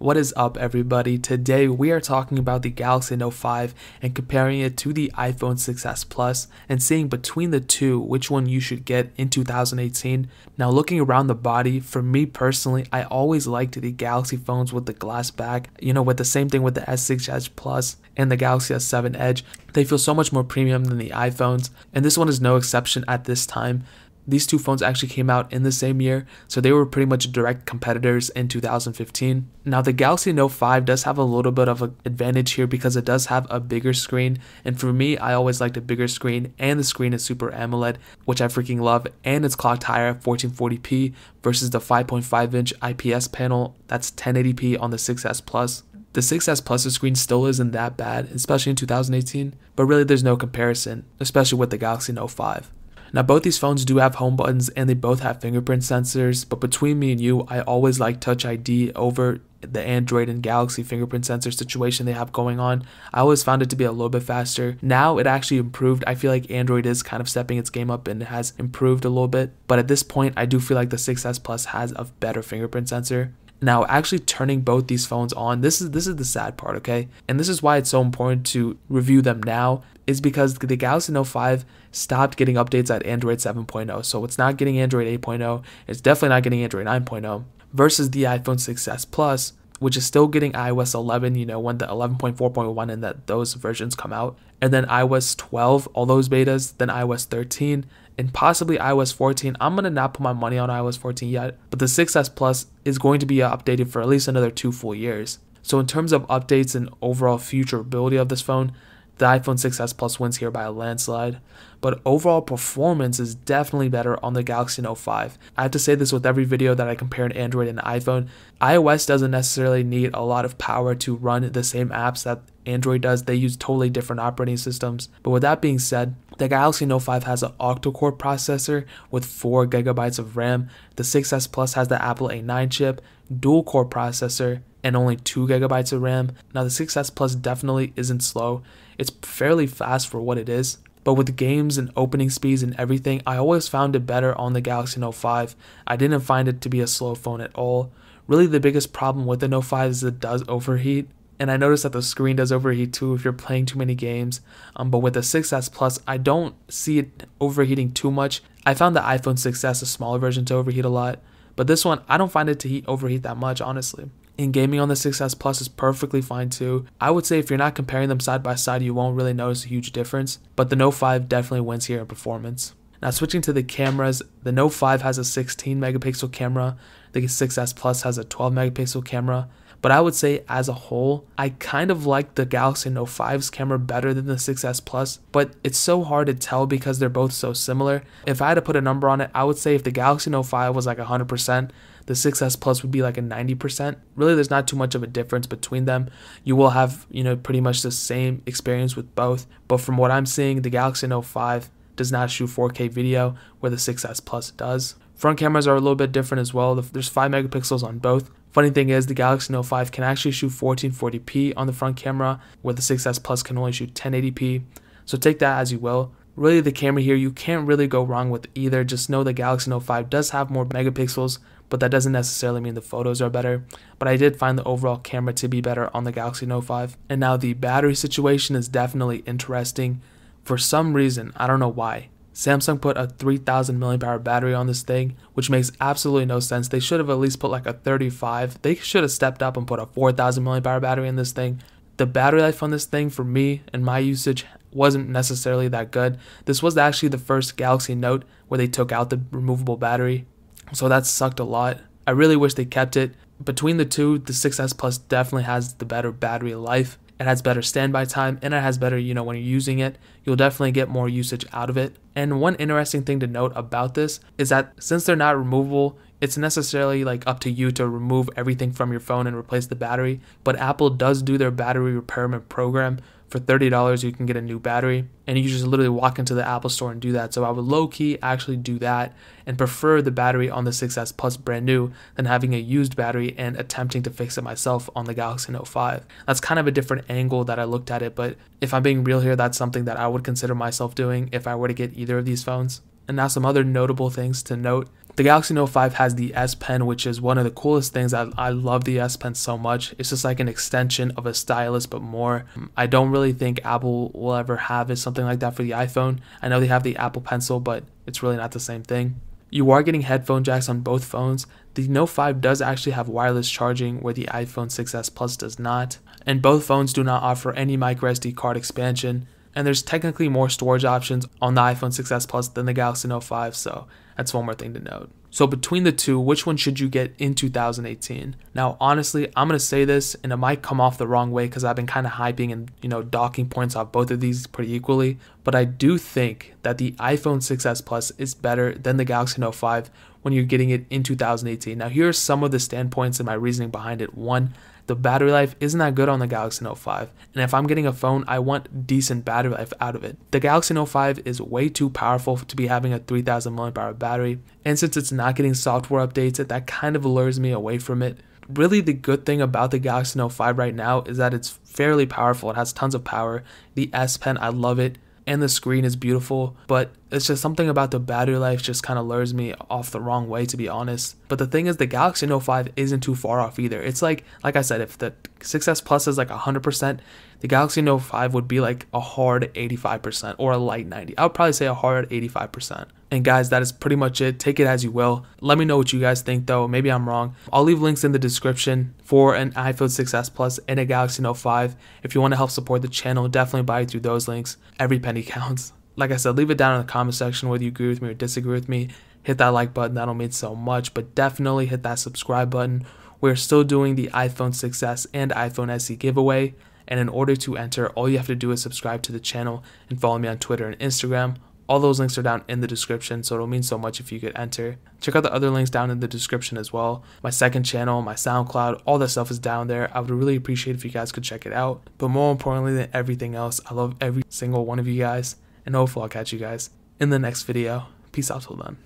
What is up, everybody? Today we are talking about the Galaxy Note 5 and comparing it to the iPhone 6s Plus and seeing between the two which one you should get in 2018. Now, looking around the body, for me personally, I always liked the Galaxy phones with the glass back, with the same thing with the S6 Edge Plus and the Galaxy S7 Edge. They feel so much more premium than the iPhones, and this one is no exception at this time. These two phones actually came out in the same year, so they were pretty much direct competitors in 2015. Now, the Galaxy Note 5 does have a little bit of an advantage here because it does have a bigger screen, and for me, I always liked a bigger screen, and the screen is Super AMOLED, which I freaking love, and it's clocked higher at 1440p versus the 5.5-inch IPS panel that's 1080p on the 6s Plus. The 6s Plus screen still isn't that bad, especially in 2018, but really there's no comparison, especially with the Galaxy Note 5. Now, both these phones do have home buttons and they both have fingerprint sensors, but between me and you, I always like Touch ID over the Android and Galaxy fingerprint sensor situation they have going on. I always found it to be a little bit faster. Now it actually improved. I feel like Android is kind of stepping its game up and it has improved a little bit, but at this point, I do feel like the 6s Plus has a better fingerprint sensor. Now, actually turning both these phones on, this is the sad part, okay? And this is why it's so important to review them now, is because the Galaxy Note 5 stopped getting updates at Android 7.0. So it's not getting Android 8.0. It's definitely not getting Android 9.0 versus the iPhone 6s Plus, which is still getting iOS 11, when the 11.4.1 and those versions come out. And then iOS 12, all those betas, then iOS 13, and possibly iOS 14. I'm going to not put my money on iOS 14 yet, but the 6s Plus is going to be updated for at least another 2 full years. So in terms of updates and overall futurability of this phone, the iPhone 6s Plus wins here by a landslide, but overall performance is definitely better on the Galaxy Note 5. I have to say this with every video that I compare an Android and iPhone. iOS doesn't necessarily need a lot of power to run the same apps that Android does. They use totally different operating systems. But with that being said, the Galaxy Note 5 has an octa-core processor with 4 GB of RAM. The 6s Plus has the Apple A9 chip, dual-core processor, and only 2 GB of RAM. Now, the 6s Plus definitely isn't slow. It's fairly fast for what it is, but with games and opening speeds and everything, I always found it better on the Galaxy Note 5. I didn't find it to be a slow phone at all. Really, the biggest problem with the Note 5 is it does overheat, and I noticed that the screen does overheat too if you're playing too many games. But with the 6s Plus, I don't see it overheating too much. I found the iPhone 6s, a smaller version, to overheat a lot, but this one, I don't find it to overheat that much, honestly. And gaming on the 6s Plus is perfectly fine too. I would say if you're not comparing them side by side, you won't really notice a huge difference, but the Note 5 definitely wins here in performance. Now, switching to the cameras, the Note 5 has a 16 megapixel camera, the 6s Plus has a 12 megapixel camera, but I would say as a whole, I kind of like the Galaxy Note 5's camera better than the 6s Plus, but it's so hard to tell because they're both so similar. If I had to put a number on it, I would say if the Galaxy Note 5 was like 100%, the 6s Plus would be like a 90%. Really, there's not too much of a difference between them. You will have, pretty much the same experience with both, but from what I'm seeing, the Galaxy Note 5 does not shoot 4K video where the 6s Plus does. Front cameras are a little bit different as well. There's 5 megapixels on both. Funny thing is, the Galaxy Note 5 can actually shoot 1440p on the front camera, where the 6s Plus can only shoot 1080p. So take that as you will. Really, the camera here, you can't really go wrong with either. Just know the Galaxy Note 5 does have more megapixels, but that doesn't necessarily mean the photos are better. But I did find the overall camera to be better on the Galaxy Note 5. And now the battery situation is definitely interesting. For some reason, I don't know why, Samsung put a 3000 mAh battery on this thing, which makes absolutely no sense. They should have at least put like a 35. They should have stepped up and put a 4000 mAh battery in this thing. The battery life on this thing, for me and my usage, wasn't necessarily that good. This was actually the first Galaxy Note where they took out the removable battery, so that sucked a lot. I really wish they kept it. Between the two, the 6s Plus definitely has the better battery life. It has better standby time, and it has better, when you're using it, you'll definitely get more usage out of it. And one interesting thing to note about this is that since they're not removable, it's necessarily up to you to remove everything from your phone and replace the battery. But Apple does do their battery repairment program. For $30, you can get a new battery, and you just literally walk into the Apple store and do that. So I would low-key actually do that and prefer the battery on the 6s Plus brand new than having a used battery and attempting to fix it myself on the Galaxy Note 5. That's kind of a different angle that I looked at it, but if I'm being real here, that's something that I would consider myself doing if I were to get either of these phones. And now some other notable things to note. The Galaxy Note 5 has the S Pen, which is one of the coolest things. I love the S Pen so much. It's just like an extension of a stylus, but more. I don't really think Apple will ever have something like that for the iPhone. I know they have the Apple Pencil, but it's really not the same thing. You are getting headphone jacks on both phones. The Note 5 does actually have wireless charging, where the iPhone 6s Plus does not. And both phones do not offer any microSD card expansion. And there's technically more storage options on the iPhone 6s Plus than the Galaxy Note 5, so that's one more thing to note. So between the two, which one should you get in 2018? Now, honestly, I'm going to say this, and it might come off the wrong way because I've been kind of hyping and, docking points off both of these pretty equally. But I do think that the iPhone 6s Plus is better than the Galaxy Note 5 when you're getting it in 2018. Now, here are some of the standpoints and my reasoning behind it. One, the battery life isn't that good on the Galaxy Note 5, and if I'm getting a phone, I want decent battery life out of it. The Galaxy Note 5 is way too powerful to be having a 3000 mAh battery, and since it's not getting software updates, that kind of lures me away from it. Really, the good thing about the Galaxy Note 5 right now is that it's fairly powerful. It has tons of power. The S Pen, I love it, and the screen is beautiful, but it's just something about the battery life just kind of lures me off the wrong way, to be honest. But the thing is, the Galaxy Note 5 isn't too far off either. It's like I said, if the 6s Plus is like 100%, the Galaxy Note 5 would be like a hard 85% or a light 90. I would probably say a hard 85%. And guys, that is pretty much it. Take it as you will. Let me know what you guys think though. Maybe I'm wrong. I'll leave links in the description for an iPhone 6s Plus and a Galaxy Note 5. If you want to help support the channel, definitely buy it through those links. Every penny counts. Like I said, leave it down in the comment section whether you agree with me or disagree with me. Hit that like button, that'll mean so much, but definitely hit that subscribe button. We're still doing the iPhone 6s and iPhone SE giveaway, and in order to enter, all you have to do is subscribe to the channel and follow me on Twitter and Instagram. All those links are down in the description, so it'll mean so much if you could enter. Check out the other links down in the description as well. My second channel, my SoundCloud, all that stuff is down there. I would really appreciate if you guys could check it out. But more importantly than everything else, I love every single one of you guys, and hopefully I'll catch you guys in the next video. Peace out till then.